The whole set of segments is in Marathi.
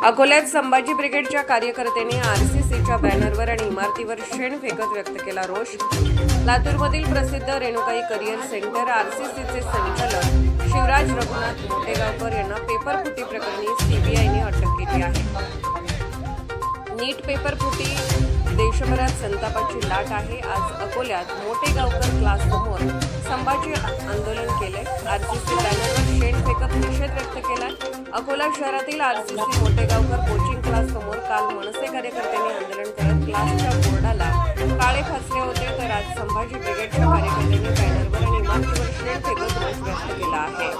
अकोल्यात संभाजी ब्रिगेडच्या कार्यकर्त्यांनी आरसीसीच्या बॅनरवर आणि इमारतीवर शेण फेकत व्यक्त केला रोष। लातूरमधील प्रसिद्ध रेणुकाई करिअर सेंटर आरसीसीचे संचालक शिवराज रघुनाथ मोटेगावकर यांना पेपर फुटी प्रकरणी सीबीआयने अटक केली आहे। नीट पेपर फुटी देशभरात संतापाची लाट आहे। आज अकोल्यात मोटेगावकर क्लास समोर संभाजी आंदोलन केले। आरसीसी बॅनरवर शेण फेकत निषेध व्यक्त केला। अकोला शहरातील आरसीसी मोटेगावकर कोचिंग क्लास समोर काल मनसे कार्यकर्त्यांनी आंदोलन करत क्लासच्या बोर्डाला काळे फासले होते, तर आज संभाजी ब्रिगेडच्या कार्यकर्त्यांनी बॅनरवर आणि इमारतीवर शेण फेकत रोष व्यक्त केला आहे।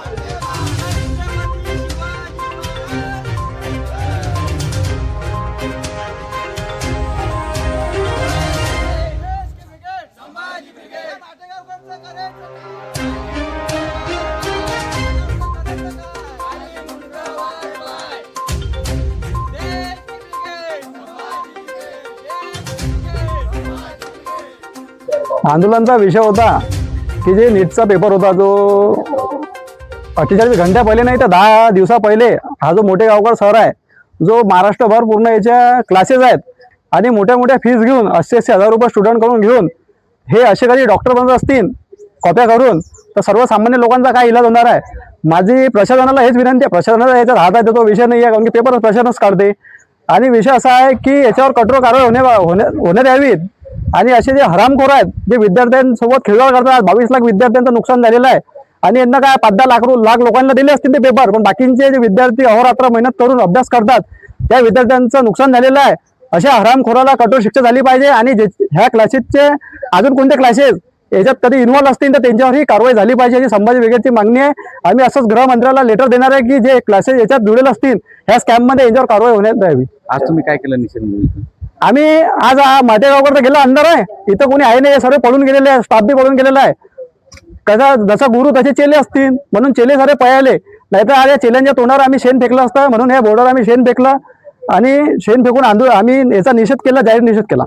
आंदोलनाचा विषय होता की जे नीटचा पेपर होता जो 48 घंट्या पहिले नाही तर 10 दिवसा पहिले हा जो मोटेगावकर सर आहे जो महाराष्ट्रभर पूर्ण याच्या क्लासेस आहेत आणि मोठ्या मोठ्या फीस घेऊन 80-80 हजार रुपये स्टुडंटकडून घेऊन हे असे काही डॉक्टर बनत असतील कॉप्या करून, तर सर्वसामान्य लोकांचा काय इलाज होणार आहे। माझी प्रशासनाला हेच विनंती आहे, प्रशासनाचा याच्यात हात आहे तो विषय नाही आहे, कारण की पेपर प्रशासनच काढते आणि विषय असा आहे की याच्यावर कठोर कारवाई होण्यात यावी। आणि असे जे हरामखोर आहेत जे विद्यार्थ्यांसोबत खिळवाड करतात, 22 लाख विद्यार्थ्यांचं नुकसान झालेलं आहे आणि यांना काय 5-10 लाख लोकांना दिले असतील ते पेपर, पण बाकीचे जे विद्यार्थी अहोरात्र मेहनत करून अभ्यास करतात त्या विद्यार्थ्यांचं नुकसान झालेलं आहे। अशा हरामखोराला कठोर शिक्षा झाली पाहिजे आणि ह्या क्लासेसचे अजून कोणते क्लासेस याच्यात कधी इन्व्हॉल्व असतील तर त्यांच्यावरही कारवाई झाली पाहिजे अशी संभाजी ब्रिगेडची मागणी आहे। आम्ही असंच गृहमंत्र्याला लेटर देणार आहे की जे क्लासेस याच्यात जुळलेले असतील ह्या स्कॅममध्ये यांच्यावर कारवाई होण्यात यावी। आज तुम्ही काय केलं निषेध? आम्ही आज मातेगावकर तर गेला अंदर आहे, इथं कोणी आहे नाही, सर्व पळून गेलेले आहे, स्टाफ बी पळून गेलेला आहे। कसा जसा गुरु तसे चेले असतील म्हणून चेले सारे पळाले, नाहीतर आज या चेल्यांच्या तोंडावर आम्ही शेण फेकलं असतं, म्हणून या बोर्डावर आम्ही शेण फेकलं आणि शेण फेकून आम्ही याचा निषेध केला, जाहीर निषेध केला।